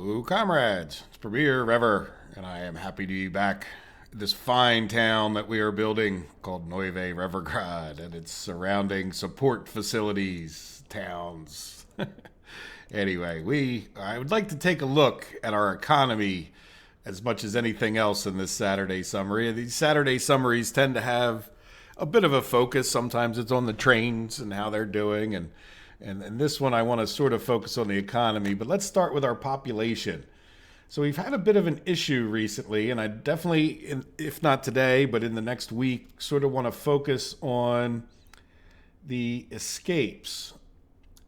Hello, comrades. It's Premier Rever, and I am happy to be back in this fine town that we are building called Neuve Revergrad and its surrounding support facilities, towns. Anyway, I would like to take a look at our economy as much as anything else in this Saturday summary. These Saturday summaries tend to have a bit of a focus. Sometimes it's on the trains and how they're doing, and this one I want to sort of focus on the economy. But let's start with our population. So we've had a bit of an issue recently, and I definitely, if not today, but in the next week, sort of want to focus on the escapes,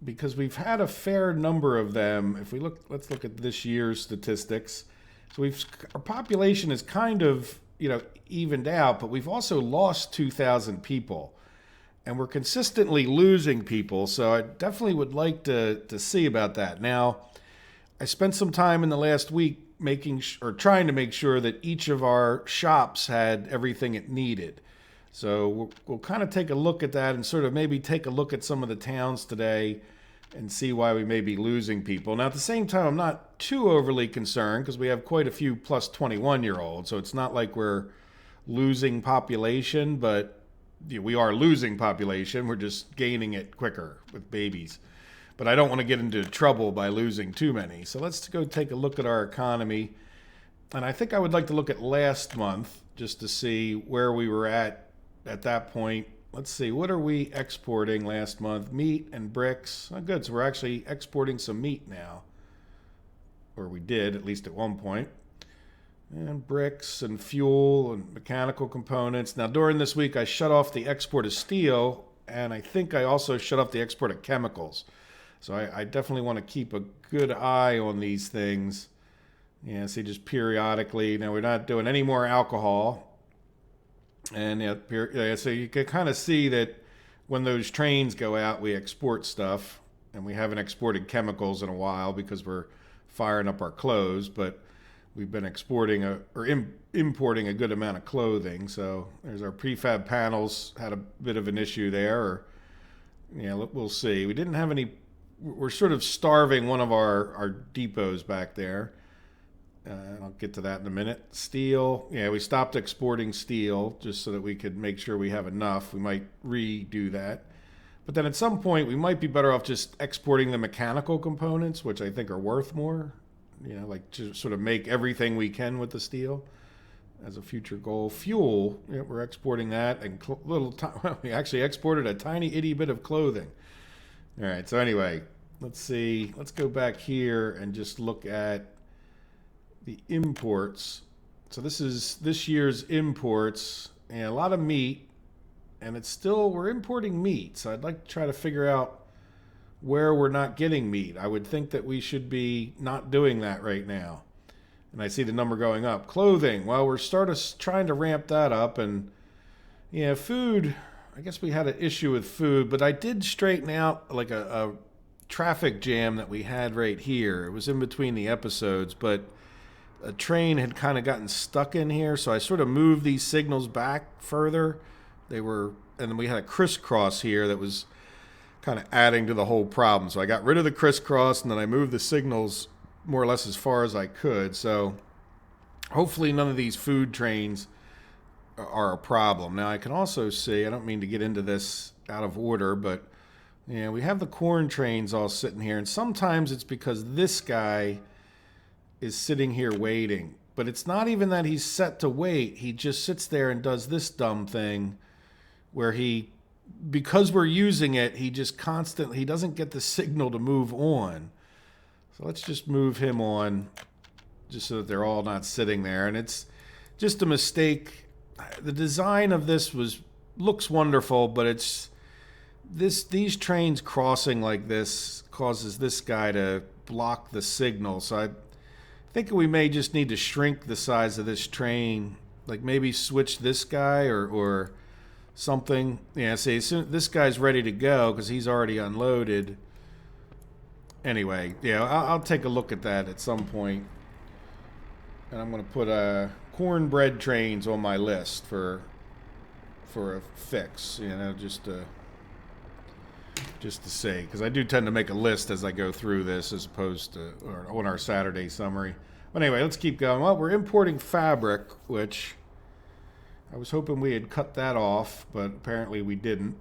because we've had a fair number of them. If we look, let's look at this year's statistics. So our population is kind of, evened out, but we've also lost 2,000 people. And we're consistently losing people, so I definitely would like to see about that. Now, I spent some time in the last week trying to make sure that each of our shops had everything it needed. So we'll kind of take a look at that and sort of maybe take a look at some of the towns today and see why we may be losing people. Now, at the same time, I'm not too overly concerned because we have quite a few plus 21-year-olds, so it's not like we're losing population, but we are losing population. We're just gaining it quicker with babies. But I don't want to get into trouble by losing too many. So let's go take a look at our economy. And I think I would like to look at last month just to see where we were at that point. Let's see, what are we exporting last month? Meat and bricks. Oh, good, so we're actually exporting some meat now. Or we did, at least at one point. And bricks and fuel and mechanical components. Now, during this week, I shut off the export of steel, and I think I also shut off the export of chemicals. So I definitely want to keep a good eye on these things. Yeah, see, just periodically. Now, we're not doing any more alcohol. And so you can kind of see that when those trains go out, we export stuff. And we haven't exported chemicals in a while because we're firing up our clothes, but we've been exporting importing a good amount of clothing. So there's our prefab panels, had a bit of an issue there. We'll see. We didn't have any. We're sort of starving one of our depots back there. I'll get to that in a minute. Steel. Yeah, we stopped exporting steel just so that we could make sure we have enough. We might redo that. But then at some point, we might be better off just exporting the mechanical components, which I think are worth more. Like to sort of make everything we can with the steel as a future goal. Fuel, we're exporting that, and we actually exported a tiny itty bit of clothing. All right, so anyway, let's see. Let's go back here and just look at the imports. So this is this year's imports, and a lot of meat, and we're importing meat. So I'd like to try to figure out where we're not getting meat. I would think that we should be not doing that right now. And I see the number going up. Clothing, well, we're trying to ramp that up. And food, I guess we had an issue with food, but I did straighten out like a traffic jam that we had right here. It was in between the episodes, but a train had kind of gotten stuck in here, so I sort of moved these signals back further. And then we had a crisscross here that was kind of adding to the whole problem. So I got rid of the crisscross, and then I moved the signals more or less as far as I could. So hopefully none of these food trains are a problem. Now I can also see, I don't mean to get into this out of order, but we have the corn trains all sitting here, and sometimes it's because this guy is sitting here waiting. But it's not even that he's set to wait. He just sits there and does this dumb thing where because we're using it, he doesn't get the signal to move on. So let's just move him on just so that they're all not sitting there. And it's just a mistake. The design of this looks wonderful, but these trains crossing like this causes this guy to block the signal. So I think we may just need to shrink the size of this train, like maybe switch this guy or something. See, this guy's ready to go because he's already unloaded. Anyway, I'll take a look at that at some point. And I'm going to put cornbread trains on my list for a fix. Just just to see, because I do tend to make a list as I go through this as opposed to on our Saturday summary. But anyway, let's keep going. Well, we're importing fabric, which I was hoping we had cut that off, but apparently we didn't.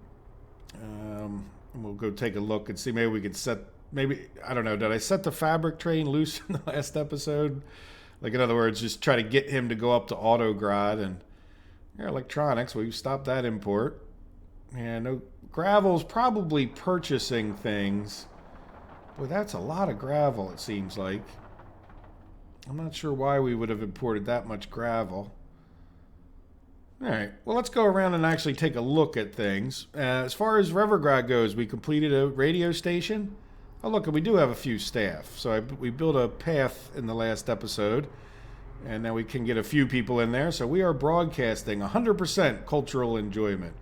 We'll go take a look and see. Maybe we could set, I don't know, did I set the fabric train loose in the last episode? Like, in other words, just try to get him to go up to Autograd. And electronics, we've stopped that import. Yeah, no, gravel's probably purchasing things. Boy, that's a lot of gravel, it seems like. I'm not sure why we would have imported that much gravel. All right, well, let's go around and actually take a look at things. As far as Revergrad goes, we completed a radio station. Oh, look, we do have a few staff. So we built a path in the last episode, and now we can get a few people in there. So we are broadcasting 100% cultural enjoyment.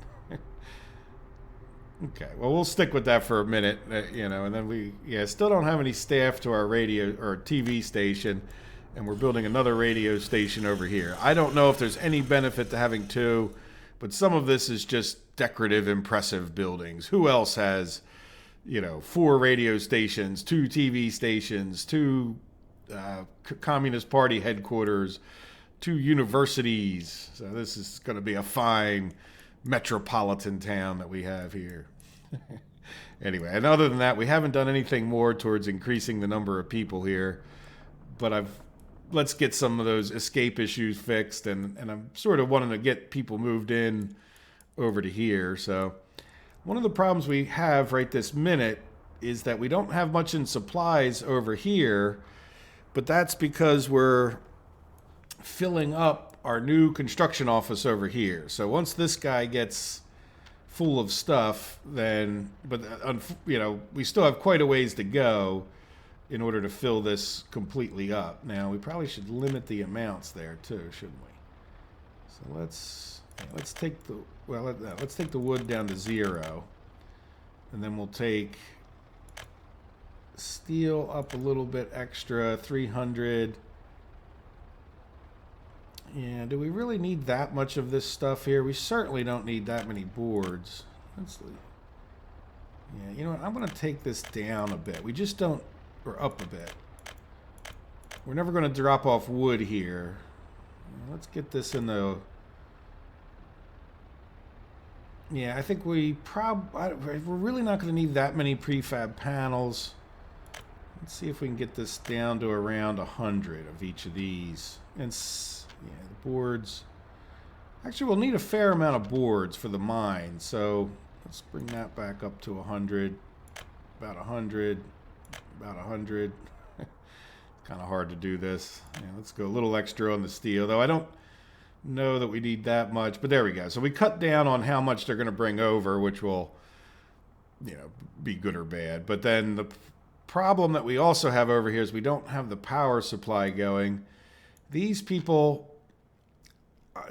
Okay, well, we'll stick with that for a minute, and then we still don't have any staff to our radio or TV station. And we're building another radio station over here. I don't know if there's any benefit to having two, but some of this is just decorative, impressive buildings. Who else has, 4 radio stations, 2 TV stations, 2 Communist Party headquarters, 2 universities? So this is going to be a fine metropolitan town that we have here. Anyway, and other than that, we haven't done anything more towards increasing the number of people here, but let's get some of those escape issues fixed, and I'm sort of wanting to get people moved in over to here. So one of the problems we have right this minute is that we don't have much in supplies over here, but that's because we're filling up our new construction office over here. So once this guy gets full of stuff, then, we still have quite a ways to go in order to fill this completely up. Now, we probably should limit the amounts there too, shouldn't we? So let's take the wood down to 0, and then we'll take steel up a little bit extra, 300. Yeah, do we really need that much of this stuff here? We certainly don't need that many boards. Yeah, you know what? I'm going to take this down a bit. We just don't. Or up a bit. We're never going to drop off wood here. Let's get this in the... Yeah, I think we're really not going to need that many prefab panels. Let's see if we can get this down to around 100 of each of these. And the boards... Actually, we'll need a fair amount of boards for the mine. So let's bring that back up to 100. About 100. About 100. Kind of hard to do this. Yeah, let's go a little extra on the steel, though I don't know that we need that much, but there we go. So we cut down on how much they're going to bring over, which will be good or bad. But then the problem that we also have over here is we don't have the power supply going. These people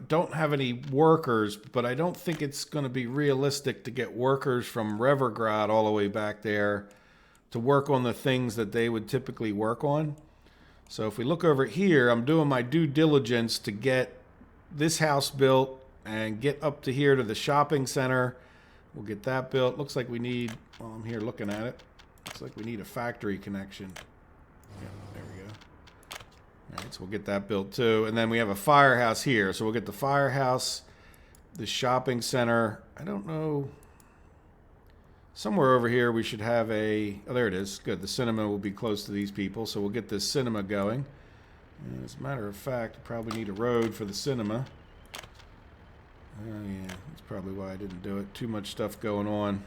don't have any workers, but I don't think it's going to be realistic to get workers from Revergrad all the way back there to work on the things that they would typically work on. So if we look over here, I'm doing my due diligence to get this house built and get up to here to the shopping center. We'll get that built. Looks like we need, well, I'm here looking at it. Looks like we need a factory connection. Yeah, there we go. All right, so we'll get that built too. And then we have a firehouse here. So we'll get the firehouse, the shopping center. I don't know. Somewhere over here we should have oh, there it is. Good. The cinema will be close to these people, so we'll get this cinema going. And as a matter of fact, we probably need a road for the cinema. Oh, yeah. That's probably why I didn't do it. Too much stuff going on.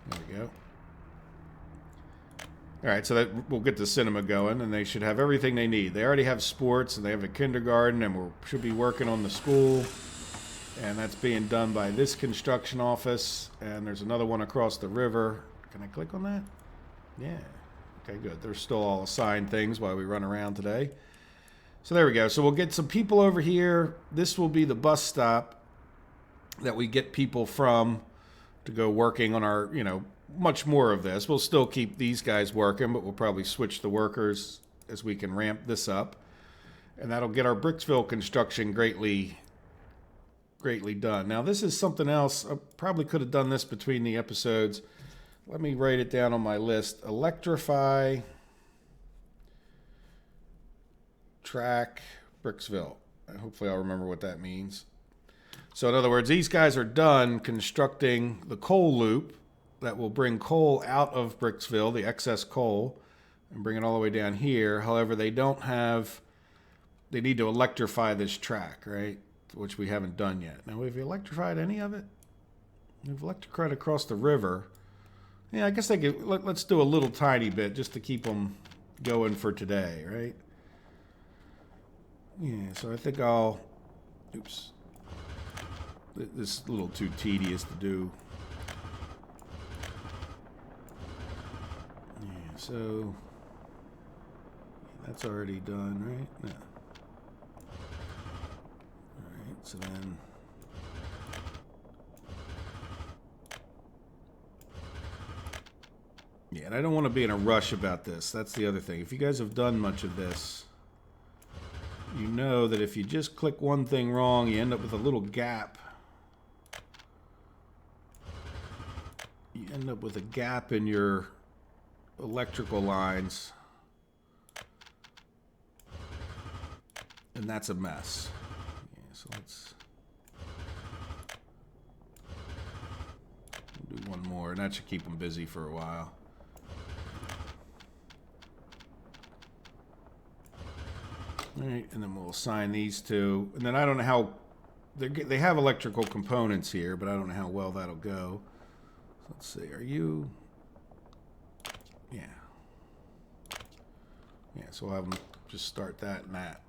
There we go. All right, so we'll get the cinema going, and they should have everything they need. They already have sports, and they have a kindergarten, and we should be working on the school. And that's being done by this construction office. And there's another one across the river. Can I click on that? Yeah. Okay, good. There's still all assigned things while we run around today. So there we go. So we'll get some people over here. This will be the bus stop that we get people from to go working on our, much more of this. We'll still keep these guys working, but we'll probably switch the workers as we can ramp this up. And that'll get our Bricksville construction greatly greatly done. Now, this is something else. I probably could have done this between the episodes. Let me write it down on my list. Electrify track Bricksville. Hopefully I'll remember what that means. So in other words, these guys are done constructing the coal loop that will bring coal out of Bricksville, the excess coal, and bring it all the way down here. However, they need to electrify this track, right? Which we haven't done yet. Now, have you electrified any of it? We've electrified across the river. Yeah, I guess they could, let's do a little tiny bit just to keep them going for today, right? Yeah, so I think I'll... Oops. This is a little too tedious to do. Yeah, so... That's already done, right? No. Alright, so then... Yeah, and I don't want to be in a rush about this. That's the other thing. If you guys have done much of this, you know that if you just click one thing wrong, you end up with a little gap. You end up with a gap in your electrical lines. And that's a mess. Yeah, so let's do one more, and that should keep them busy for a while. All right, and then we'll assign these two. And then I don't know how... They have electrical components here, but I don't know how well that'll go. So let's see, are you... Yeah. Yeah, so we'll have them just start that and that.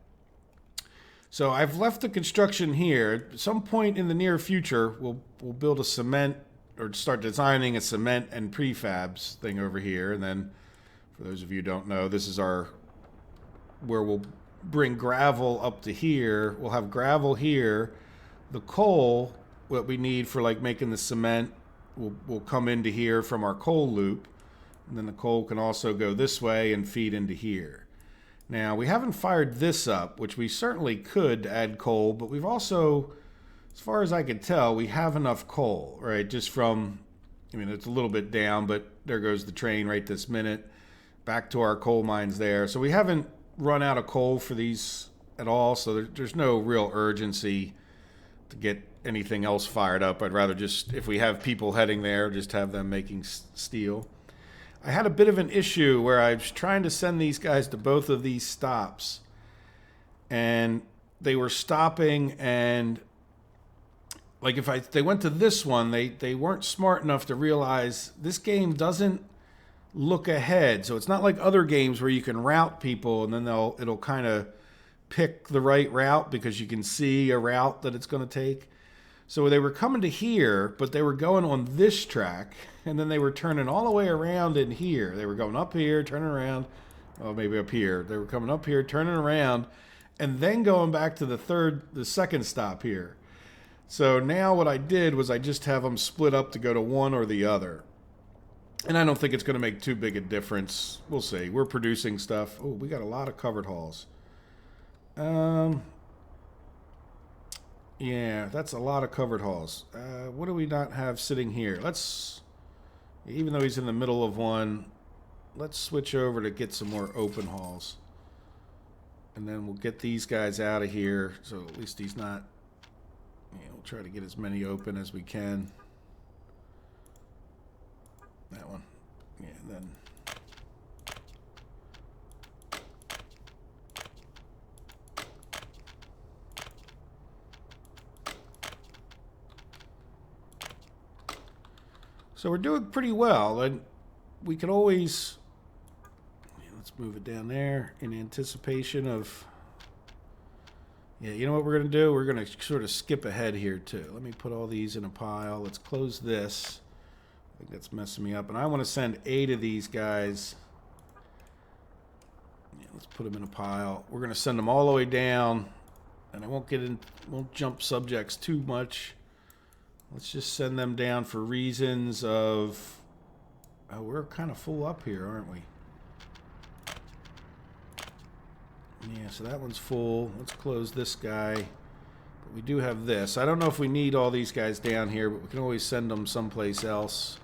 So I've left the construction here. At some point in the near future, we'll build a cement, or start designing a cement and prefabs thing over here. And then, for those of you who don't know, this is our... where we'll bring gravel up to here. We'll have gravel here. The coal, what we need for like making the cement, will come into here from our coal loop. And then the coal can also go this way and feed into here. Now, we haven't fired this up, which we certainly could add coal, but we've also, as far as I can tell, we have enough coal, right? Just from, I mean, it's a little bit down, but there goes the train right this minute. Back to our coal mines there. So we haven't run out of coal for these at all, so there's no real urgency to get anything else fired up. I'd rather just, if we have people heading there, just have them making steel. I had a bit of an issue where I was trying to send these guys to both of these stops, and they were stopping, and like if they went to this one, they weren't smart enough to realize this game doesn't look ahead. So it's not like other games where you can route people and then it'll kind of pick the right route because you can see a route that it's going to take. So they were coming to here, but they were going on this track, and then they were turning all the way around in here. They were going up here, turning around, well, maybe up here. They were coming up here, turning around, and then going back to the second stop here. So now what I did was I just have them split up to go to one or the other. And I don't think it's going to make too big a difference. We'll see. We're producing stuff. Oh, we got a lot of covered halls. Yeah, that's a lot of covered halls. What do we not have sitting here? Let's, even though he's in the middle of one, let's switch over to get some more open halls. And then we'll get these guys out of here, so at least he's not, we'll try to get as many open as we can. That one. Yeah, then. So we're doing pretty well, and we could always, let's move it down there in anticipation of, yeah, you know what we're going to do? We're going to sort of skip ahead here too. Let me put all these in a pile. Let's close this. I think that's messing me up. And I want to send 8 of these guys. Yeah, let's put them in a pile. We're going to send them all the way down. And I won't jump subjects too much. Let's just send them down for reasons of... Oh, we're kind of full up here, aren't we? Yeah, so that one's full. Let's close this guy. But we do have this. I don't know if we need all these guys down here, but we can always send them someplace else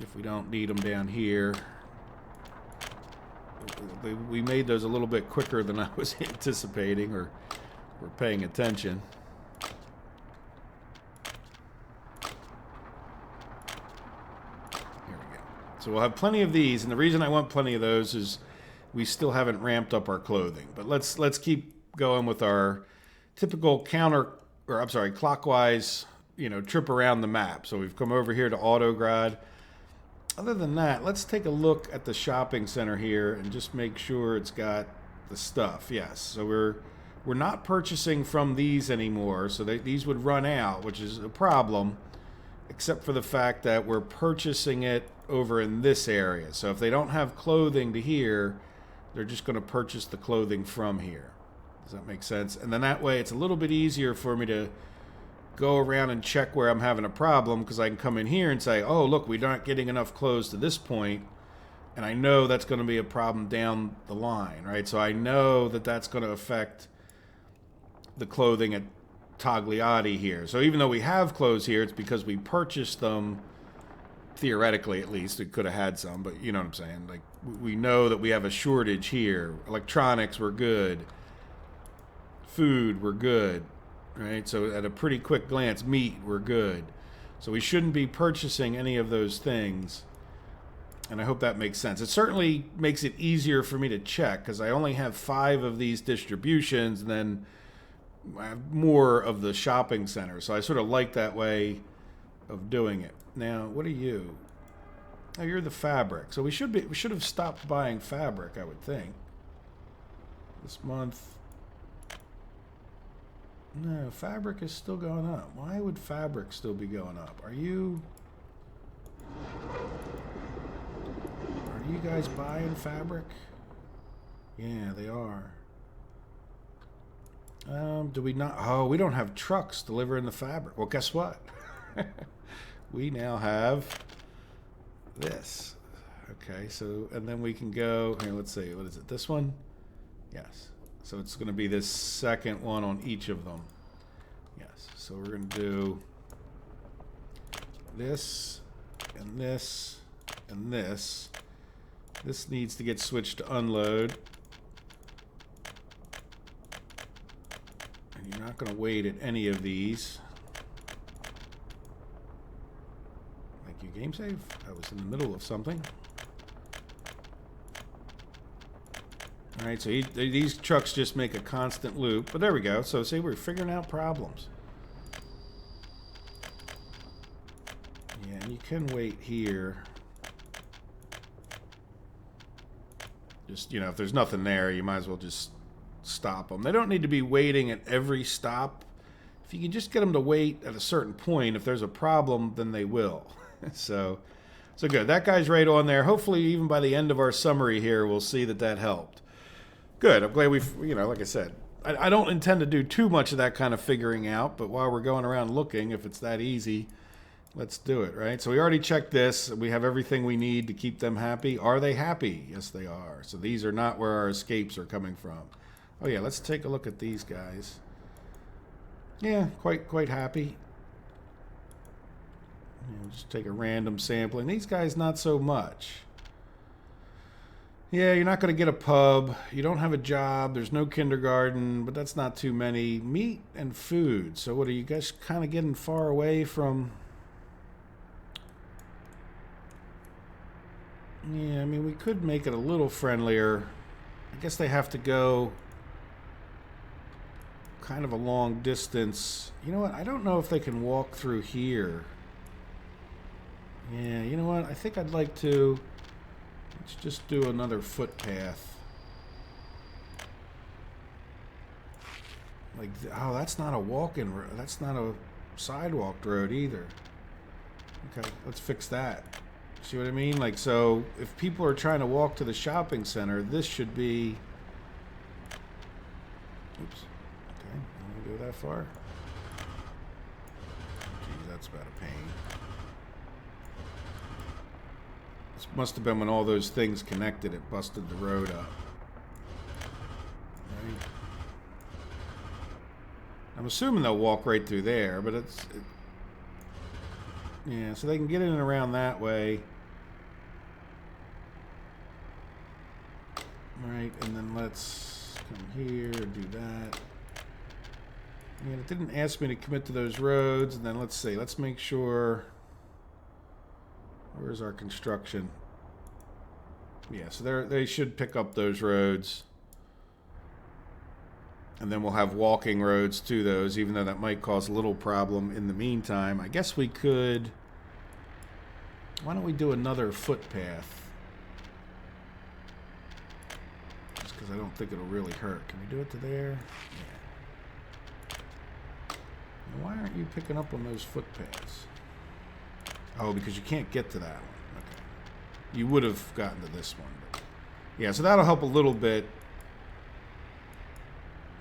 if we don't need them down here. We made those a little bit quicker than I was anticipating or paying attention. Here we go. So we'll have plenty of these, and the reason I want plenty of those is we still haven't ramped up our clothing. But let's keep going with our typical clockwise, trip around the map. So we've come over here to Autograd. Other than that, let's take a look at the shopping center here and just make sure it's got the stuff. Yes, so we're not purchasing from these anymore, so these would run out, which is a problem, except for the fact that we're purchasing it over in this area. So if they don't have clothing to here, they're just going to purchase the clothing from here. Does that make sense? And then that way it's a little bit easier for me to go around and check where I'm having a problem, because I can come in here and say, oh, look, we're not getting enough clothes to this point, and I know that's going to be a problem down the line, right? So I know that that's going to affect the clothing at Togliatti here. So even though we have clothes here, it's because we purchased them, theoretically at least. We could have had some, but you know what I'm saying? Like, we know that we have a shortage here. Electronics were good. Food were good. Right, so at a pretty quick glance, meat, we're good. So we shouldn't be purchasing any of those things. And I hope that makes sense. It certainly makes it easier for me to check, because I only have 5 of these distributions, and then I have more of the shopping center. So I sort of like that way of doing it. Now, what are you? Oh, you're the fabric. So we should have stopped buying fabric, I would think. This month. No, fabric is still going up. Why would fabric still be going up? Are you guys buying fabric? Yeah, they are. Do we not? Oh, we don't have trucks delivering the fabric. Well, guess what? We now have this. Okay, so, and then we can go, here, let's see, what is it? This one? Yes. So it's going to be this second one on each of them. Yes. So we're going to do this and this and this. This needs to get switched to unload. And you're not going to wait at any of these. Thank you, game save. I was in the middle of something. All right, so these trucks just make a constant loop. But there we go. So see, we're figuring out problems. Yeah, and you can wait here. Just, if there's nothing there, you might as well just stop them. They don't need to be waiting at every stop. If you can just get them to wait at a certain point, if there's a problem, then they will. So good. That guy's right on there. Hopefully, even by the end of our summary here, we'll see that helped. Good. I'm glad we've, like I said, I don't intend to do too much of that kind of figuring out, but while we're going around looking, if it's that easy, let's do it, right? So we already checked this. We have everything we need to keep them happy. Are they happy? Yes, they are. So these are not where our escapes are coming from. Oh, yeah, let's take a look at these guys. Yeah, quite happy. Just take a random sampling. These guys, not so much. Yeah, you're not going to get a pub. You don't have a job. There's no kindergarten, but that's not too many. Meat and food. So what are you guys kind of getting far away from? Yeah, I mean, we could make it a little friendlier. I guess they have to go kind of a long distance. You know what? I don't know if they can walk through here. Yeah, you know what? I think I'd like to... Let's just do another footpath. Like, oh, that's not a walk-in road. That's not a sidewalked road either. Okay, let's fix that. See what I mean? Like, so if people are trying to walk to the shopping center, this should be... Oops. Okay, I'm gonna go that far. Geez, that's about a pain. This must have been when all those things connected, it busted the road up. Right. I'm assuming they'll walk right through there, but yeah, so they can get in and around that way. Right, and then let's come here and do that. And it didn't ask me to commit to those roads, and then let's see, let's make sure. Where's our construction? Yeah, so they should pick up those roads. And then we'll have walking roads to those, even though that might cause a little problem in the meantime. I guess we could... Why don't we do another footpath? Just because I don't think it'll really hurt. Can we do it to there? Yeah. Now, why aren't you picking up on those footpaths? Oh, because you can't get to that one. Okay. You would have gotten to this one. But yeah, so that'll help a little bit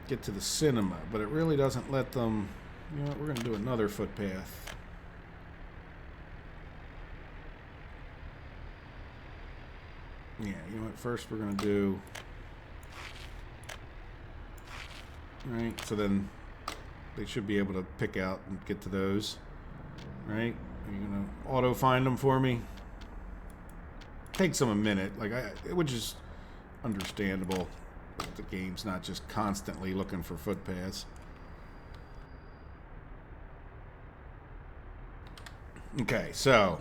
get to the cinema, but it really doesn't let them. You know what, we're going to do another footpath. Yeah, you know what, first we're going to do. Right, so then they should be able to pick out and get to those. Right, are you going to auto find them for me? Takes them a minute, which is understandable. The game's not just constantly looking for footpaths. Okay, so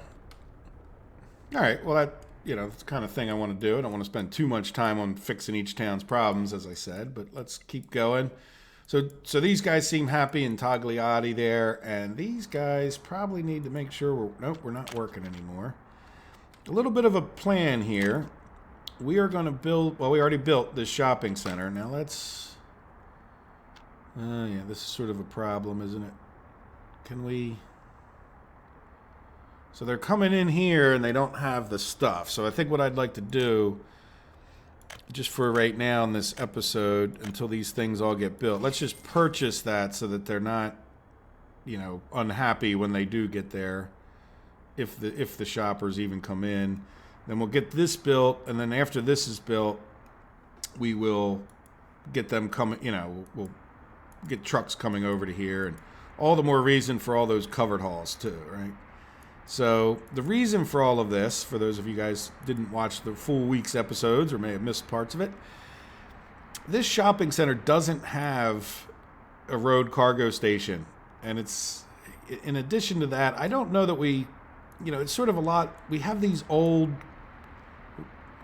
alright, well that's the kind of thing I want to do. I don't want to spend too much time on fixing each town's problems, as I said, but let's keep going. So these guys seem happy in Tagliati there, and these guys probably need to make sure we're not working anymore. A little bit of a plan here. We are going to build, well, we already built this shopping center. Now let's, yeah, this is sort of a problem, isn't it? Can we, so they're coming in here and they don't have the stuff. So I think what I'd like to do, just for right now in this episode, until these things all get built, let's just purchase that so that they're not, unhappy when they do get there, if the shoppers even come in. Then we'll get this built, and then after this is built, we will get them coming, we'll get trucks coming over to here, and all the more reason for all those covered halls too, right? So the reason for all of this, for those of you guys who didn't watch the full week's episodes or may have missed parts of it, this shopping center doesn't have a road cargo station, and it's, in addition to that, I don't know that we, it's sort of a lot, we have these old,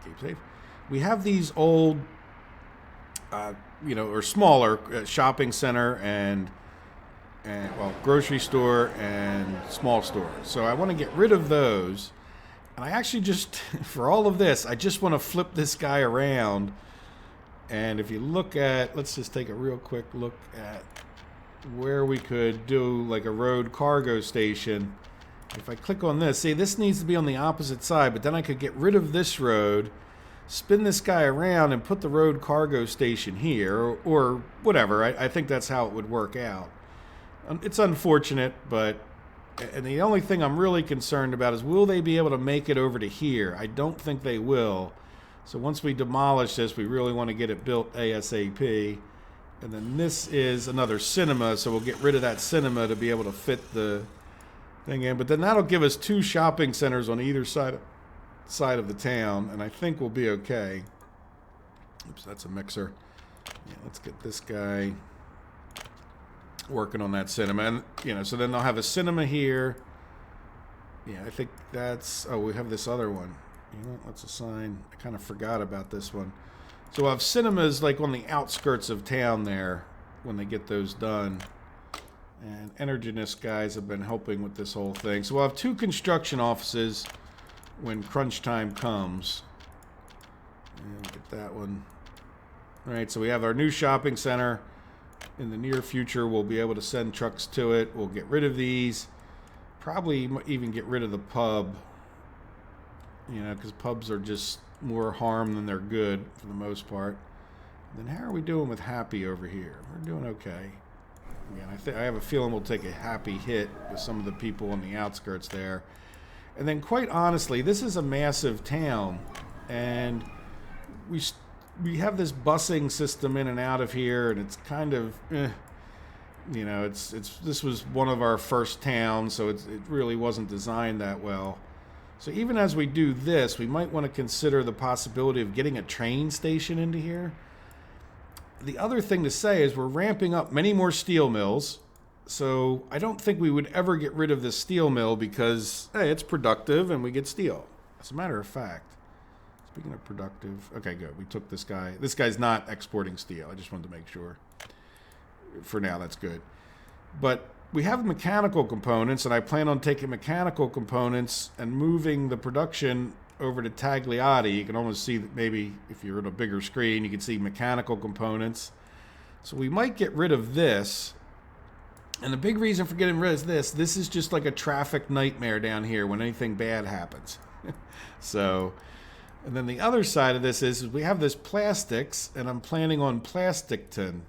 keep safe. We have these old, or smaller shopping center and grocery store and small store. So I want to get rid of those. And I actually just, for all of this, I just want to flip this guy around. And if you look at, let's just take a real quick look at where we could do like a road cargo station. If I click on this, see, this needs to be on the opposite side, but then I could get rid of this road, spin this guy around, and put the road cargo station here, or whatever. I think that's how it would work out. It's unfortunate, and the only thing I'm really concerned about is, will they be able to make it over to here? I don't think they will. So once we demolish this, we really want to get it built ASAP. And then this is another cinema, so we'll get rid of that cinema to be able to fit the thing in, but then that'll give us 2 shopping centers on either side of the town, and I think we'll be okay. Oops, that's a mixer. Yeah, let's get this guy working on that cinema, and so then they'll have a cinema here. Yeah, I think that's. Oh, we have this other one. Let's assign. I kind of forgot about this one. So we'll have cinemas like on the outskirts of town there when they get those done. And Energinist guys have been helping with this whole thing. So we'll have 2 construction offices when crunch time comes. And get that one. All right, so we have our new shopping center. In the near future, we'll be able to send trucks to it. We'll get rid of these. Probably even get rid of the pub. Because pubs are just more harm than they're good for the most part. Then how are we doing with Happy over here? We're doing okay. Again, I have a feeling we'll take a happy hit with some of the people on the outskirts there. And then, quite honestly, this is a massive town, and we have this busing system in and out of here, and it's kind of, You know, this was one of our first towns, so it really wasn't designed that well. So even as we do this, we might want to consider the possibility of getting a train station into here. The other thing to say is we're ramping up many more steel mills. So I don't think we would ever get rid of this steel mill because, hey, it's productive and we get steel. As a matter of fact, speaking of productive, okay, good. We took this guy. This guy's not exporting steel. I just wanted to make sure. For now, that's good. But we have mechanical components, and I plan on taking mechanical components and moving the production over to Tagliati. You can almost see that maybe if you're on a bigger screen, you can see mechanical components. So we might get rid of this. And the big reason for getting rid of this is just like a traffic nightmare down here when anything bad happens. So, and then the other side of this is we have this plastics, and I'm planning on Plasticton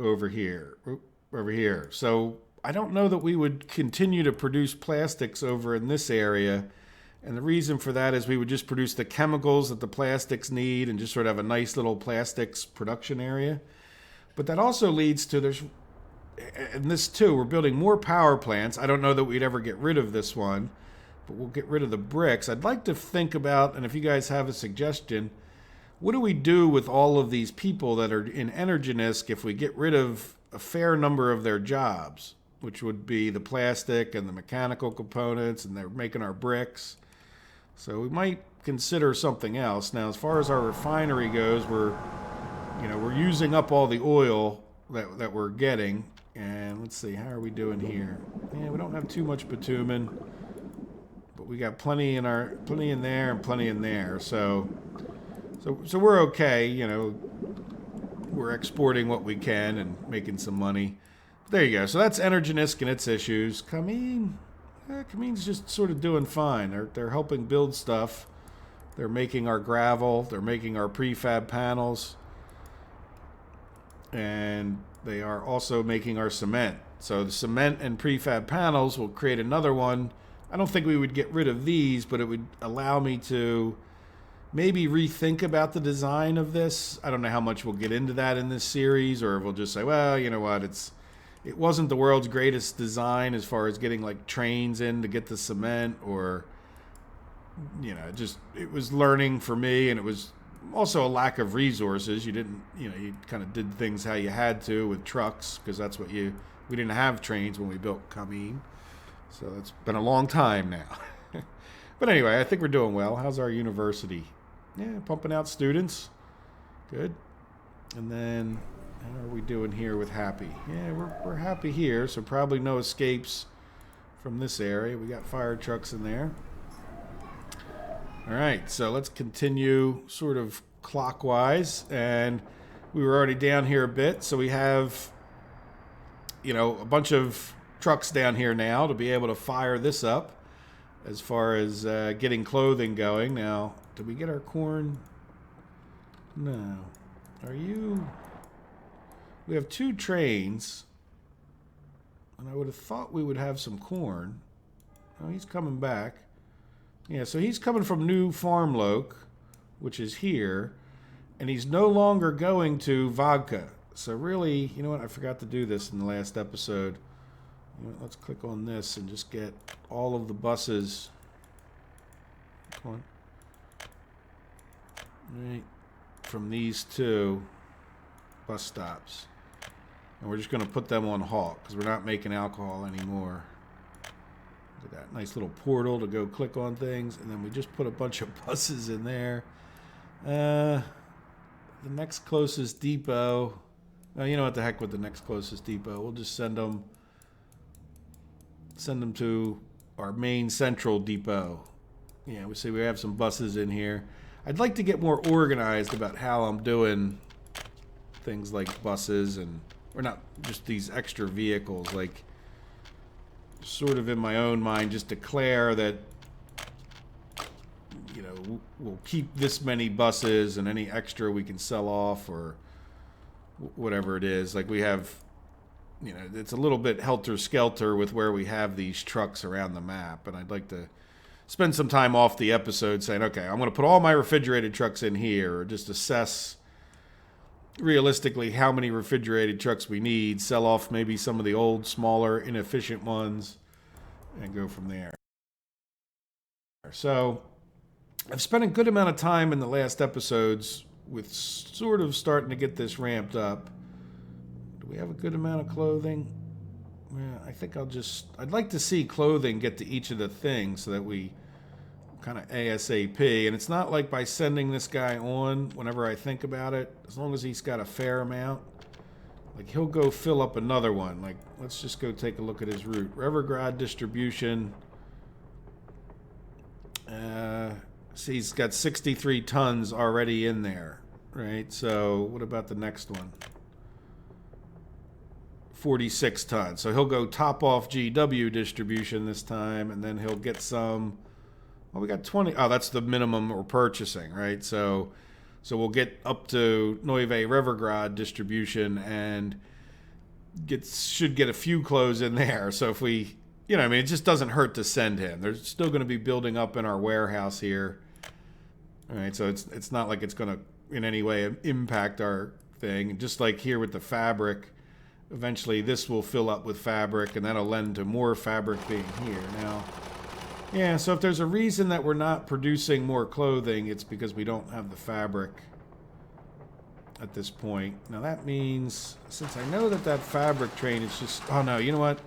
over here. So I don't know that we would continue to produce plastics over in this area. And the reason for that is we would just produce the chemicals that the plastics need and just sort of have a nice little plastics production area. But that also leads to and this too, we're building more power plants. I don't know that we'd ever get rid of this one, but we'll get rid of the bricks. I'd like to think about, and if you guys have a suggestion, what do we do with all of these people that are in Energinisk if we get rid of a fair number of their jobs, which would be the plastic and the mechanical components, and they're making our bricks. So we might consider something else. Now, as far as our refinery goes, we're using up all the oil that we're getting. And let's see, how are we doing here? Yeah, we don't have too much bitumen, but we got plenty in there and plenty in there. So we're okay. You know, we're exporting what we can and making some money. There you go. So that's Energinisk and its issues. Kameen's just sort of doing fine. They're helping build stuff. They're making our gravel. They're making our prefab panels. And they are also making our cement. So the cement and prefab panels will create another one. I don't think we would get rid of these, but it would allow me to maybe rethink about the design of this. I don't know how much we'll get into that in this series, or we'll just say, well, you know what, it wasn't the world's greatest design as far as getting like trains in to get the cement, or it was learning for me, and it was also a lack of resources. You kind of did things how you had to with trucks, because that's what we didn't have trains when we built Kameen. So it's been a long time now. But anyway, I think we're doing well. How's our university? Yeah, pumping out students. Good. And then how are we doing here with happy? Yeah, we're happy here, so probably no escapes from this area. We got fire trucks in there. All right, so let's continue sort of clockwise, and we were already down here a bit, so we have, a bunch of trucks down here now to be able to fire this up as far as getting clothing going. Now, did we get our corn? No. We have 2 trains, and I would have thought we would have some corn. Oh, he's coming back. Yeah, so he's coming from New Farmloak, which is here, and he's no longer going to Vodka. So really, you know what? I forgot to do this in the last episode. Let's click on this and just get all of the buses. Come on. Right. From these 2 bus stops. And we're just going to put them on halt because we're not making alcohol anymore. Look at that nice little portal to go click on things, and then we just put a bunch of buses in there. The next closest depot. Well, you know what the heck with the next closest depot. We'll just send them to our main central depot. Yeah, we see we have some buses in here. I'd like to get more organized about how I'm doing things like buses or not just these extra vehicles, like sort of in my own mind just declare that we'll keep this many buses and any extra we can sell off or whatever it is. Like we have, it's a little bit helter-skelter with where we have these trucks around the map, and I'd like to spend some time off the episode saying, okay, I'm going to put all my refrigerated trucks in here, or just assess realistically how many refrigerated trucks we need, sell off maybe some of the old, smaller, inefficient ones, and go from there. So I've spent a good amount of time in the last episodes with sort of starting to get this ramped up. Do we have a good amount of clothing? Yeah, I think I'd like to see clothing get to each of the things so that we kind of ASAP. And it's not like by sending this guy on, whenever I think about it, as long as he's got a fair amount, like he'll go fill up another one. Like, let's just go take a look at his route. Revergrad distribution. See, he's got 63 tons already in there, right? So what about the next one? 46 tons. So he'll go top off GW distribution this time, and then he'll get some. Well, we got 20. Oh, that's the minimum we're purchasing, right? So we'll get up to Neuve Revergrad distribution and should get a few clothes in there. So if we, it just doesn't hurt to send him. They're still going to be building up in our warehouse here. All right, so it's not like it's going to in any way impact our thing. Just like here with the fabric, eventually this will fill up with fabric, and that'll lend to more fabric being here. Now, yeah, so if there's a reason that we're not producing more clothing, it's because we don't have the fabric at this point. Now that means, since I know that fabric train is just, oh no, you know what?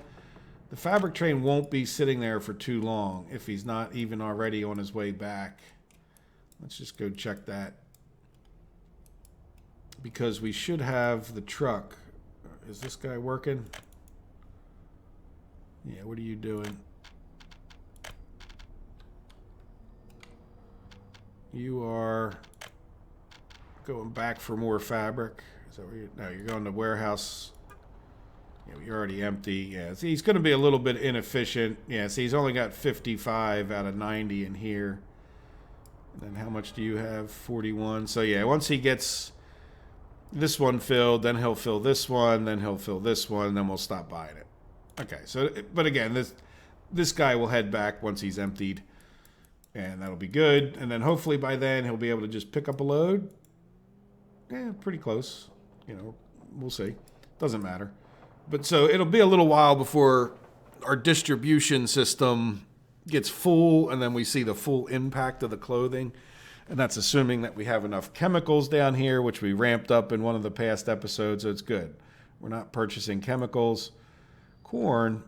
The fabric train won't be sitting there for too long if he's not even already on his way back. Let's just go check that. Because we should have the truck. Is this guy working? Yeah, what are you doing? You are going back for more fabric. Is that where no, you're going to warehouse. Yeah, you're already empty. Yeah, see, he's going to be a little bit inefficient. Yeah, see, he's only got 55 out of 90 in here. And then how much do you have? 41. So yeah, once he gets this one filled, then he'll fill this one, then he'll fill this one, and then we'll stop buying it. Okay, so, but again, this guy will head back once he's emptied, and that'll be good. And then hopefully by then he'll be able to just pick up a load. Yeah, pretty close. We'll see. Doesn't matter. But so it'll be a little while before our distribution system gets full, and then we see the full impact of the clothing. And that's assuming that we have enough chemicals down here, which we ramped up in one of the past episodes, so it's good. We're not purchasing chemicals. Corn,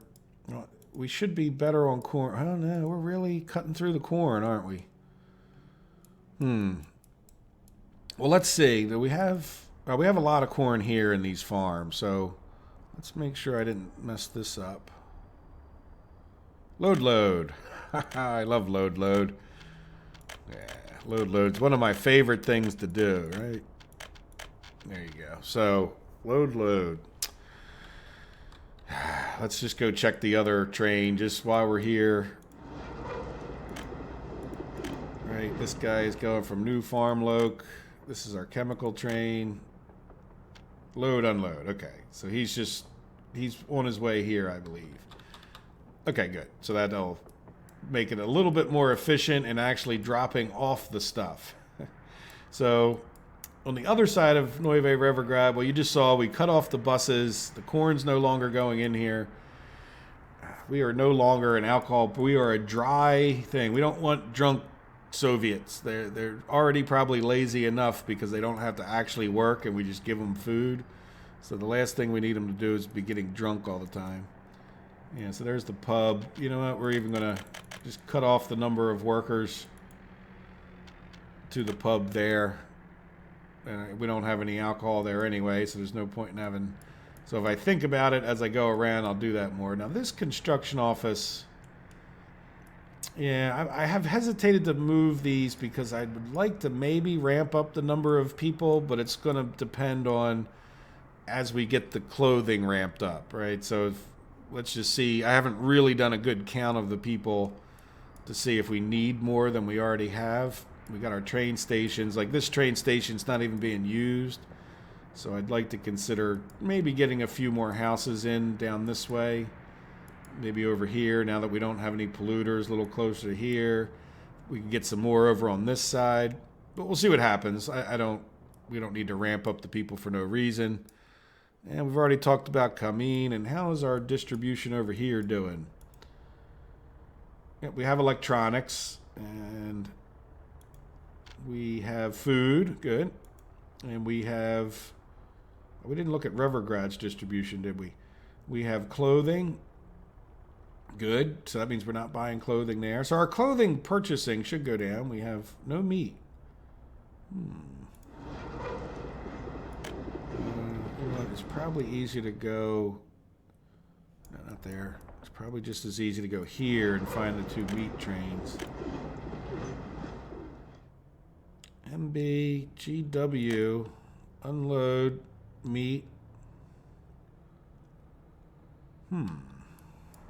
we should be better on corn. I don't know. We're really cutting through the corn, aren't we? Well, let's see. Do we have a lot of corn here in these farms, so let's make sure I didn't mess this up. Load. I love load. Yeah, load's one of my favorite things to do, right? There you go. So, load. Let's just go check the other train just while we're here. Right, this guy is going from New Farm Loc. This is our chemical train. Load, unload. Okay, so he's on his way here, I believe. Okay, good. So that'll make it a little bit more efficient and actually dropping off the stuff. So on the other side of Neuve Revergrad, well, you just saw we cut off the buses. The corn's no longer going in here. We are no longer an alcohol. We are a dry thing. We don't want drunk Soviets. They're already probably lazy enough because they don't have to actually work, and we just give them food. So the last thing we need them to do is be getting drunk all the time. Yeah, so there's the pub. You know what? We're even going to just cut off the number of workers to the pub there. We don't have any alcohol there anyway, so there's no point in having... So if I think about it as I go around, I'll do that more. Now, this construction office... Yeah, I have hesitated to move these because I would like to maybe ramp up the number of people, but it's going to depend on as we get the clothing ramped up, right? So let's just see. I haven't really done a good count of the people to see if we need more than we already have. We got our train stations. Like this train station's not even being used. So I'd like to consider maybe getting a few more houses in down this way. Maybe over here, now that we don't have any polluters, a little closer to here. We can get some more over on this side. But we'll see what happens. I don't we don't need to ramp up the people for no reason. And we've already talked about Kameen. And how is our distribution over here doing? Yeah, we have electronics. And we have food. Good. And we have... We didn't look at Revergrad's distribution, did we? We have clothing. Good. So that means we're not buying clothing there. So our clothing purchasing should go down. We have no meat. It's probably easy to go... No, not there. It's probably just as easy to go here and find the 2 meat trains. MB, GW, unload, meat.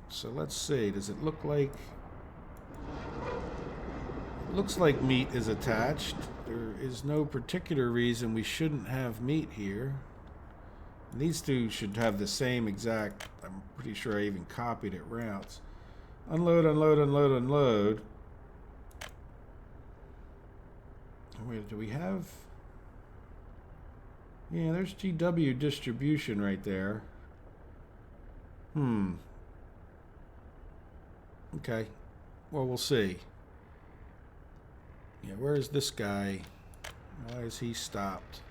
So let's see. Does it look like... It looks like meat is attached. There is no particular reason we shouldn't have meat here. And these two should have the same exact... I'm pretty sure I even copied it routes. Unload, unload, unload, unload. Wait, do we have... Yeah, there's GW distribution right there. Okay. Well, we'll see. Yeah, where is this guy? Why is he stopped?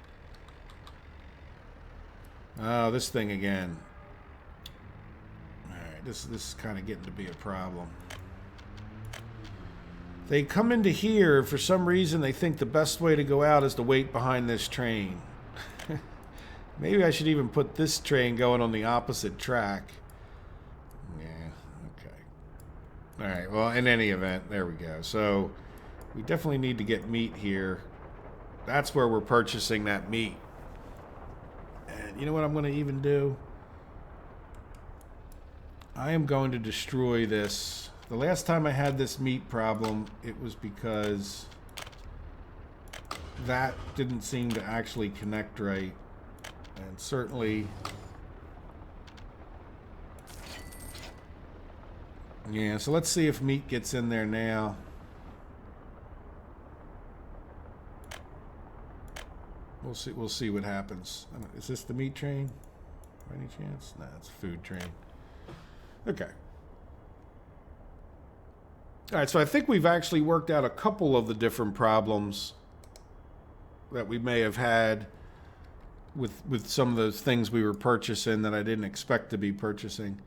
Oh, this thing again. Alright, this is kind of getting to be a problem. They come into here, for some reason they think the best way to go out is to wait behind this train. Maybe I should even put this train going on the opposite track. Yeah, okay. Alright, well, in any event, there we go. So, we definitely need to get meat here. That's where we're purchasing that meat. And you know what I'm going to even do? I am going to destroy this. The last time I had this meat problem, it was because that didn't seem to actually connect right. And certainly... Yeah, so let's see if meat gets in there now. We'll see what happens. Is this the meat train? By any chance? No, it's a food train. Okay. Alright, so I think we've actually worked out a couple of the different problems that we may have had with some of those things we were purchasing that I didn't expect to be purchasing.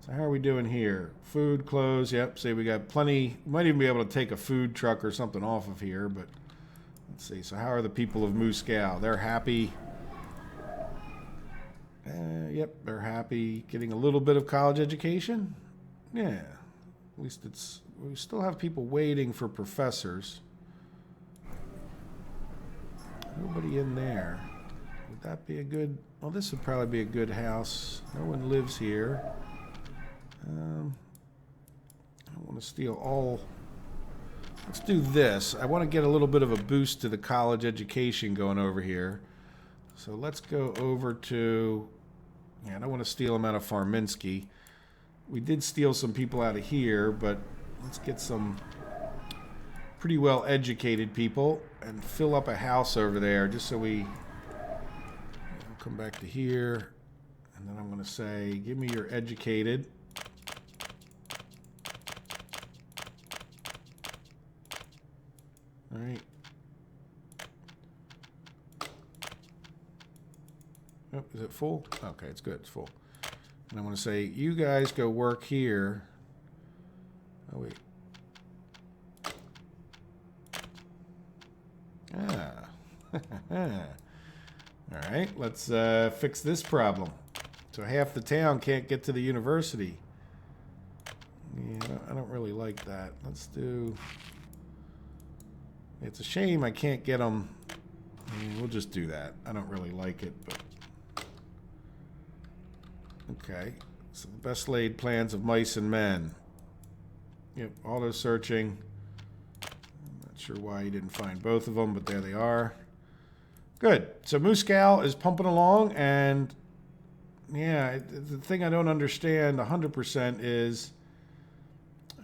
So how are we doing here? Food, clothes, yep. See, we got plenty. We might even be able to take a food truck or something off of here, but let's see. So how are the people of Moscow? They're happy. Yep, they're happy. Getting a little bit of college education? Yeah. At least it's... We still have people waiting for professors. Nobody in there. Would that be a good... Well, this would probably be a good house. No one lives here. I don't want to steal all... Let's do this. I want to get a little bit of a boost to the college education going over here. So let's go over to... Yeah, I don't want to steal them out of Farminsky. We did steal some people out of here, but let's get some pretty well educated people and fill up a house over there just so we... I'll come back to here, and then I'm going to say, give me your educated. All right. Oh, is it full? Okay, it's good. It's full. And I'm going to say, you guys go work here. Oh, wait. Ah. All right, let's fix this problem. So half the town can't get to the university. Yeah, I don't really like that. Let's do... It's a shame I can't get them. I mean, we'll just do that. I don't really like it, but... Okay. So the best laid plans of mice and men. Yep, auto searching. I'm not sure why you didn't find both of them, but there they are. Good. So Moscow is pumping along, and yeah, the thing I don't understand 100% is,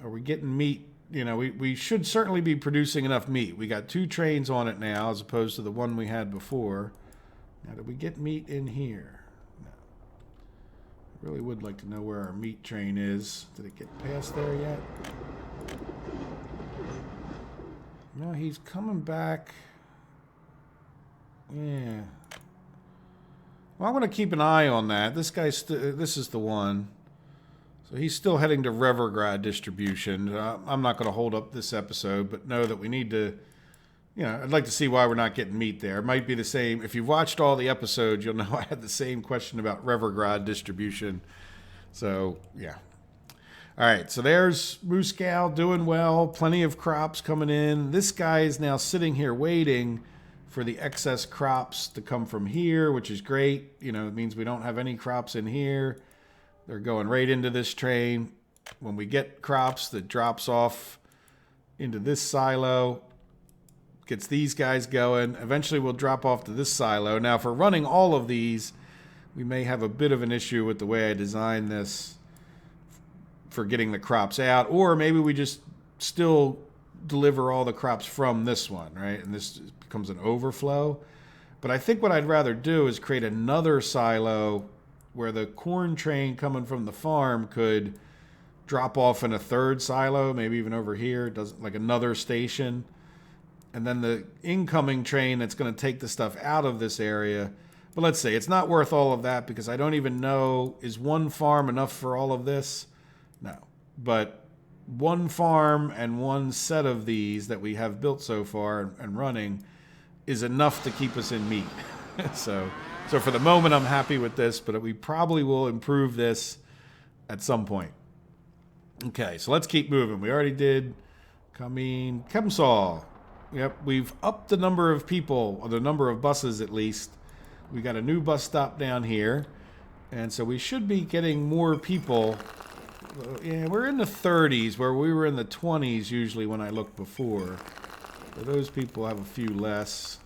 are we getting meat you know, we should certainly be producing enough meat. We got 2 trains on it now as opposed to the one we had before. Now, did we get meat in here? No. I really would like to know where our meat train is. Did it get past there yet? No, he's coming back. Yeah. Well, I'm going to keep an eye on that. This guy's this is the one. So he's still heading to Revergrad distribution. I'm not going to hold up this episode, but know that we need to, you know, I'd like to see why we're not getting meat there. It might be the same. If you've watched all the episodes, you'll know I had the same question about Revergrad distribution. So, yeah. All right, so there's Muscal doing well. Plenty of crops coming in. This guy is now sitting here waiting for the excess crops to come from here, which is great. You know, it means we don't have any crops in here. They're going right into this train. When we get crops, that drops off into this silo, gets these guys going. Eventually we'll drop off to this silo. Now, for running all of these, we may have a bit of an issue with the way I designed this for getting the crops out, or maybe we just still deliver all the crops from this one, right? And this becomes an overflow. But I think what I'd rather do is create another silo where the corn train coming from the farm could drop off in a third silo, maybe even over here, does like another station. And then the incoming train that's going to take the stuff out of this area. But let's say it's not worth all of that because I don't even know, is one farm enough for all of this? No. But one farm and one set of these that we have built so far and running is enough to keep us in meat. So for the moment, I'm happy with this, but we probably will improve this at some point. Okay, so let's keep moving. We already did Kemsol. Yep, we've upped the number of people, or the number of buses at least. We got a new bus stop down here, and so we should be getting more people. Yeah, we're in the 30s, where we were in the 20s usually when I looked before. So those people have a few less.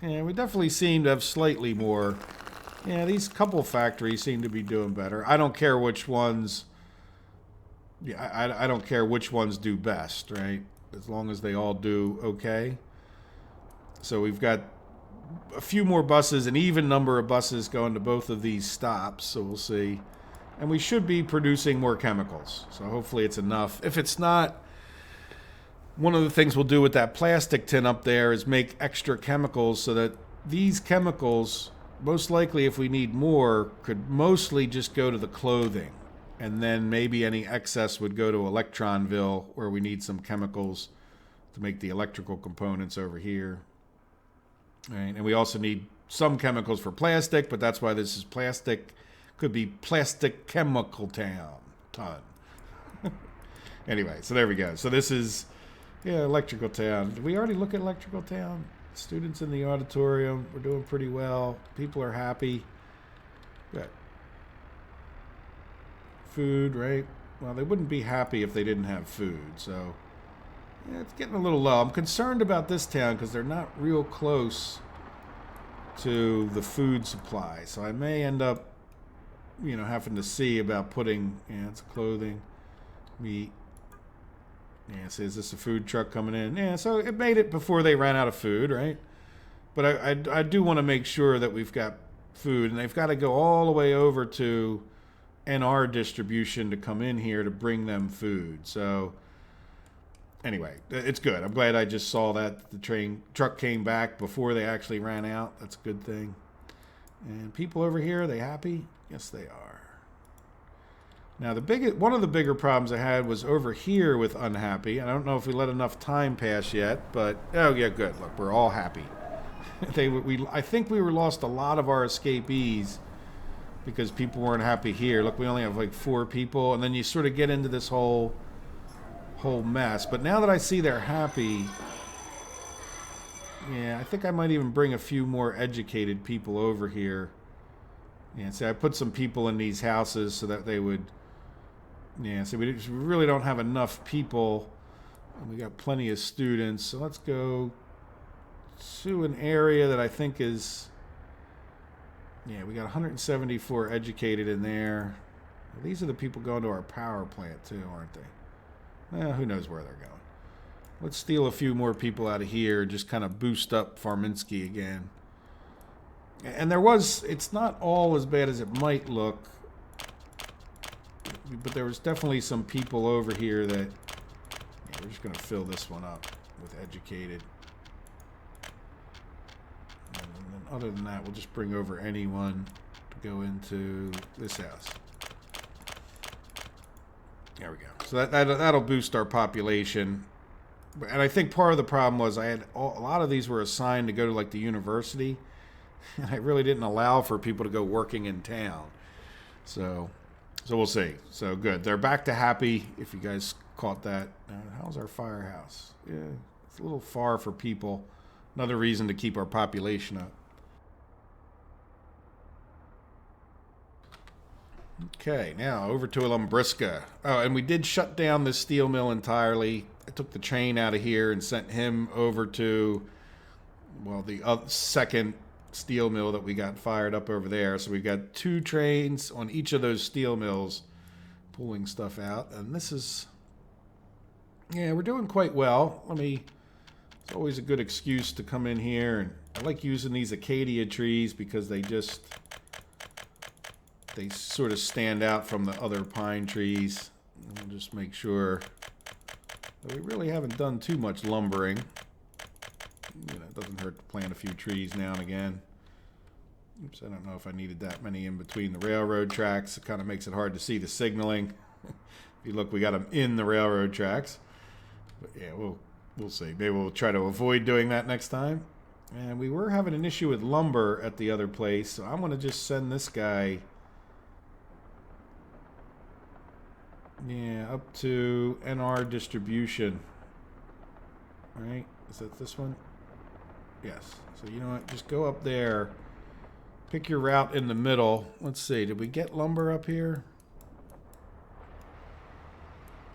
Yeah, we definitely seem to have slightly more. Yeah, these couple factories seem to be doing better. I don't care which ones. Yeah, I don't care which ones do best, right? As long as they all do okay. So we've got a few more buses, an even number of buses going to both of these stops, so we'll see. And we should be producing more chemicals, so hopefully it's enough. If it's not, one of the things we'll do with that plastic tin up there is make extra chemicals so that these chemicals, most likely if we need more, could mostly just go to the clothing. And then maybe any excess would go to Electronville, where we need some chemicals to make the electrical components over here. Right? And we also need some chemicals for plastic, but that's why this is plastic. Could be Plastic Chemical Ton. Anyway, so there we go. So this is, yeah, Electrical Town. Did we already look at Electrical Town? Students in the auditorium. We're doing pretty well. People are happy. Good. Food, right? Well, they wouldn't be happy if they didn't have food. So, yeah, it's getting a little low. I'm concerned about this town because they're not real close to the food supply. So I may end up, you know, having to see about putting, yeah, it's clothing, meat. Yeah, so is this a food truck coming in? Yeah, so it made it before they ran out of food, right? But I do want to make sure that we've got food, and they've got to go all the way over to NR distribution to come in here to bring them food. So anyway, it's good. I'm glad I just saw that the truck came back before they actually ran out. That's a good thing. And people over here, are they happy? Yes, they are. Now, one of the bigger problems I had was over here with unhappy. I don't know if we let enough time pass yet, but oh yeah, good. Look, we're all happy. I think we lost a lot of our escapees because people weren't happy here. Look, we only have like 4 people, and then you sort of get into this whole mess. But now that I see they're happy, yeah, I think I might even bring a few more educated people over here. Yeah, so I put some people in these houses so that they would. Yeah, so we really don't have enough people, and we got plenty of students. So let's go to an area that I think is. Yeah, we got 174 educated in there. These are the people going to our power plant too, aren't they? Who knows where they're going. Let's steal a few more people out of here, just kind of boost up Farminsky again. And it's not all as bad as it might look, but there was definitely some people over here that, yeah, we're just going to fill this one up with educated. And then other than that, we'll just bring over anyone to go into this house. There we go. So that'll boost our population. And I think part of the problem was a lot of these were assigned to go to like the university, and I really didn't allow for people to go working in town. So we'll see. So good. They're back to happy, if you guys caught that. How's our firehouse? Yeah, it's a little far for people. Another reason to keep our population up. Okay, now over to Lumbriska. Oh, and we did shut down this steel mill entirely. I took the train out of here and sent him over to, well, the second steel mill that we got fired up over there. So we've got 2 trains on each of those steel mills pulling stuff out. And this is, yeah, we're doing quite well. It's always a good excuse to come in here. And I like using these acacia trees because they sort of stand out from the other pine trees. And we'll just make sure that we really haven't done too much lumbering. You know, it doesn't hurt to plant a few trees now and again. Oops, I don't know if I needed that many in between the railroad tracks. It kind of makes it hard to see the signaling. If you look, we got them in the railroad tracks. But yeah, we'll see. Maybe we'll try to avoid doing that next time. And we were having an issue with lumber at the other place, so I'm going to just send this guy, yeah, up to NR distribution. All right, is that this one? Yes. So you know what? Just go up there. Pick your route in the middle. Let's see. Did we get lumber up here?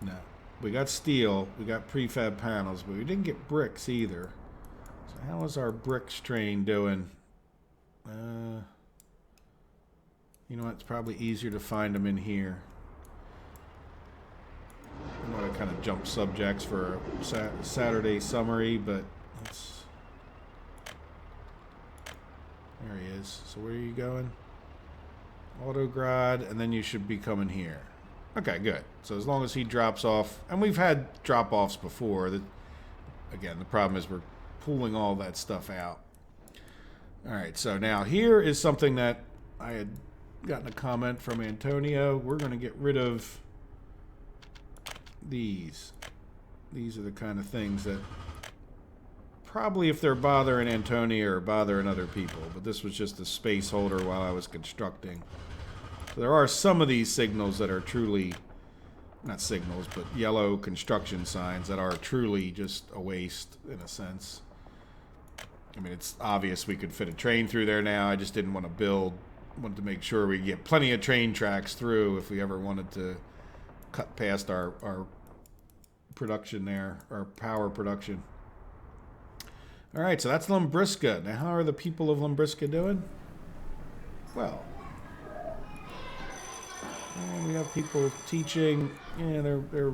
No. We got steel. We got prefab panels, but we didn't get bricks either. So how is our bricks train doing? You know what? It's probably easier to find them in here. I want to kind of jump subjects for a Saturday summary, but let's... There he is. So where are you going? Autograd, and then you should be coming here. Okay, good. So as long as he drops off, and we've had drop-offs before. Again, the problem is we're pulling all that stuff out. All right, so now here is something that I had gotten a comment from Antonio. We're going to get rid of these. These are the kind of things that probably, if they're bothering Antonio, or bothering other people. But this was just a space holder while I was constructing. So there are some of these signals that are truly, not signals, but yellow construction signs that are truly just a waste in a sense. I mean, it's obvious we could fit a train through there now. I just didn't want to make sure we get plenty of train tracks through if we ever wanted to cut past our production there, our power production. All right, so that's Lumbriska. Now, how are the people of Lumbriska doing? Well, we have people teaching. Yeah, they're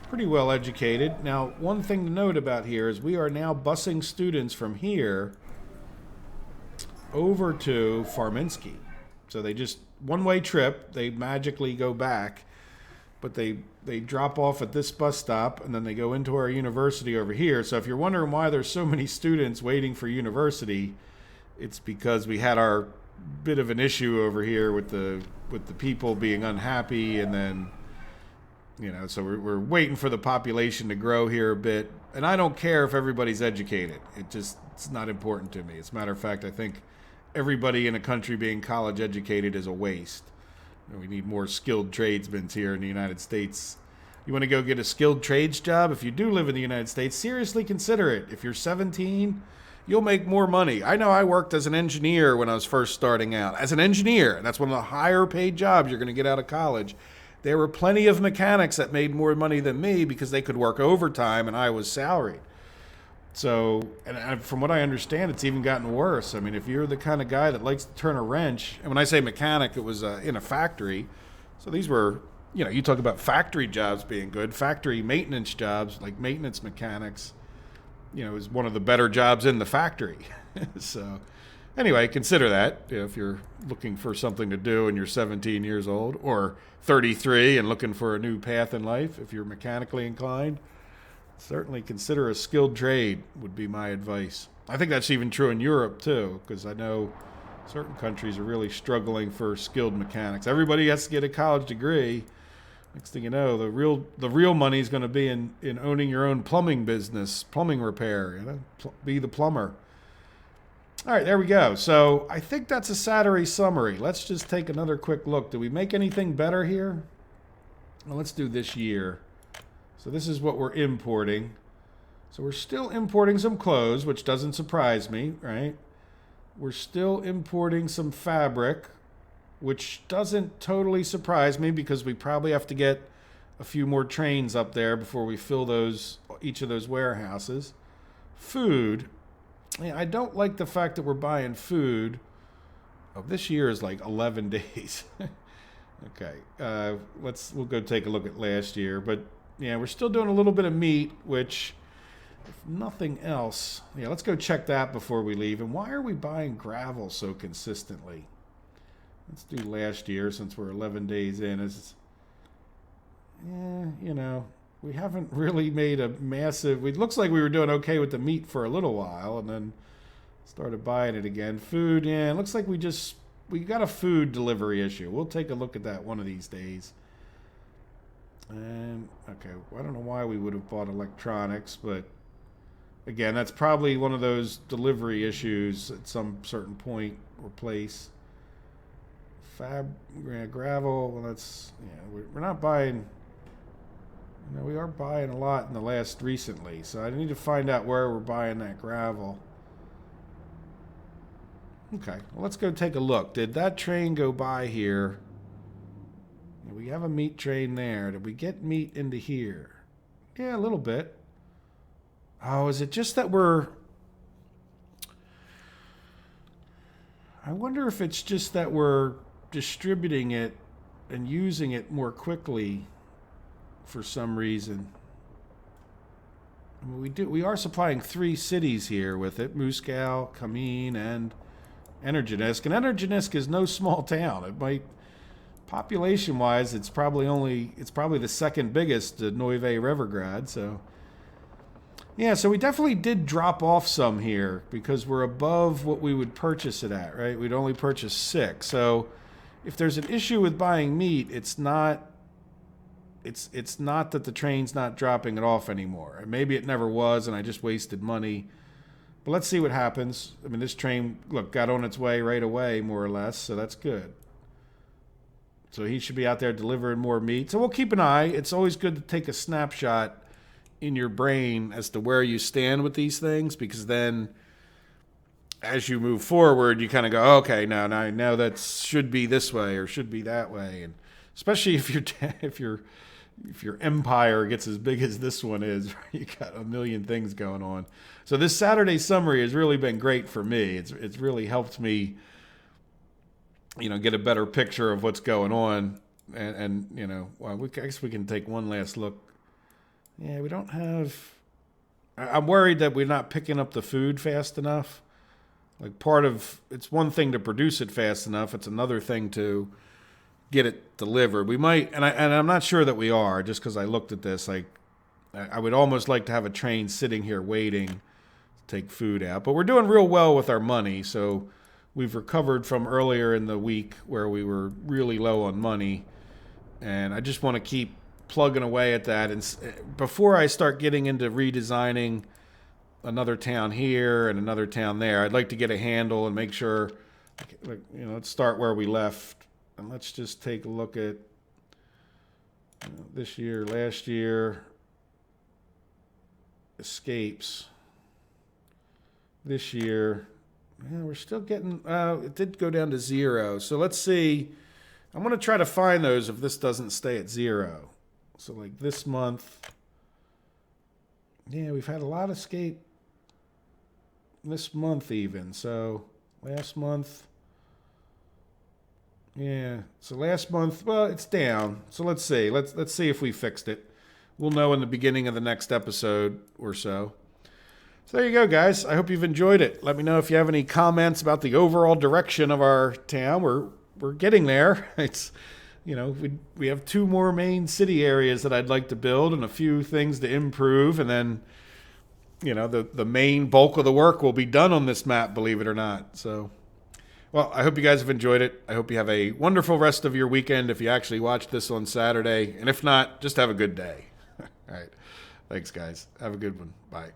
pretty well educated. Now, one thing to note about here is we are now busing students from here over to Farminsky. So they just, one-way trip, they magically go back, but they drop off at this bus stop, and then they go into our university over here. So if you're wondering why there's so many students waiting for university, it's because we had our bit of an issue over here with the people being unhappy, and then, you know, so we're waiting for the population to grow here a bit. And I don't care if everybody's educated. It's not important to me. As a matter of fact, I think everybody in a country being college educated is a waste. We need more skilled tradesmen here in the United States. You want to go get a skilled trades job? If you do live in the United States, seriously consider it. If you're 17, you'll make more money. I know I worked as an engineer when I was first starting out. As an engineer, and that's one of the higher paid jobs you're going to get out of college. There were plenty of mechanics that made more money than me because they could work overtime and I was salaried. So, and from what I understand, it's even gotten worse. I mean, if you're the kind of guy that likes to turn a wrench, and when I say mechanic, it was in a factory. So these were You talk about factory jobs being good. Factory maintenance jobs, like maintenance mechanics, is one of the better jobs in the factory. So, anyway, consider that if you're looking for something to do and you're 17 years old or 33 and looking for a new path in life. If you're mechanically inclined, certainly consider a skilled trade would be my advice. I think that's even true in Europe too, because I know certain countries are really struggling for skilled mechanics. Everybody has to get a college degree. Next thing you know, the real money is going to be in owning your own plumbing business, plumbing repair. Be the plumber. All right, there we go. So I think that's a Saturday summary. Let's just take another quick look. Did we make anything better here? Well, let's do this year. So this is what we're importing. So we're still importing some clothes, which doesn't surprise me, right? We're still importing some fabric, which doesn't totally surprise me because we probably have to get a few more trains up there before we fill each of those warehouses. Food. Yeah, I don't like the fact that we're buying food. Oh, this year is like 11 days. Okay, we'll go take a look at last year. But yeah, we're still doing a little bit of meat, which, if nothing else, yeah, let's go check that before we leave. And why are we buying gravel so consistently? Let's do last year since we're 11 days in. We haven't really made a massive... It looks like we were doing okay with the meat for a little while and then started buying it again. Food, yeah, it looks like we got a food delivery issue. We'll take a look at that one of these days. And, okay, I don't know why we would have bought electronics, but again, that's probably one of those delivery issues at some certain point or place. Gravel, well, we're not buying... we are buying a lot in the last recently, so I need to find out where we're buying that gravel. Okay, well, let's go take a look. Did that train go by here? We have a meat train there. Did we get meat into here? Yeah, a little bit. Oh, is it just that I wonder if it's just that we're distributing it and using it more quickly for some reason. I mean, we are supplying 3 cities here with it: Moscow, Kamin, and Energenisk. And Energenisk is no small town. It might, population-wise, it's probably the second biggest to Novi Revergrad. So yeah, so we definitely did drop off some here because we're above what we would purchase it at, right? We'd only purchase 6. So if there's an issue with buying meat, it's not that the train's not dropping it off anymore. Maybe it never was and I just wasted money. But let's see what happens. I mean, this train, look, got on its way right away, more or less, so that's good. So he should be out there delivering more meat. So we'll keep an eye. It's always good to take a snapshot in your brain as to where you stand with these things, because then as you move forward, you kind of go, okay, now that should be this way or should be that way. And especially if your empire gets as big as this one is, you got a million things going on. So this Saturday summary has really been great for me. It's really helped me, get a better picture of what's going on. And I guess we can take one last look. Yeah, we don't have... I'm worried that we're not picking up the food fast enough. Like it's one thing to produce it fast enough. It's another thing to get it delivered. We might, and I'm not sure that we are, just because I looked at this. Like, I would almost like to have a train sitting here waiting to take food out. But we're doing real well with our money, so we've recovered from earlier in the week where we were really low on money. And I just want to keep plugging away at that. And before I start getting into redesigning another town here and another town there, I'd like to get a handle and make sure, let's start where we left. And let's just take a look at this year, last year, escapes. This year, we're still getting, it did go down to 0. So let's see. I'm going to try to find those if this doesn't stay at 0. So like this month, yeah, we've had a lot of escape this month even. So last month, Yeah. So last month, well, it's down. So let's see. Let's see if we fixed it. We'll know in the beginning of the next episode or so. So there you go, guys. I hope you've enjoyed it. Let me know if you have any comments about the overall direction of our town. We're getting there. It's, we have 2 more main city areas that I'd like to build and a few things to improve, and then the main bulk of the work will be done on this map, believe it or not. So, well, I hope you guys have enjoyed it. I hope you have a wonderful rest of your weekend if you actually watch this on Saturday. And if not, just have a good day. All right. Thanks, guys. Have a good one. Bye.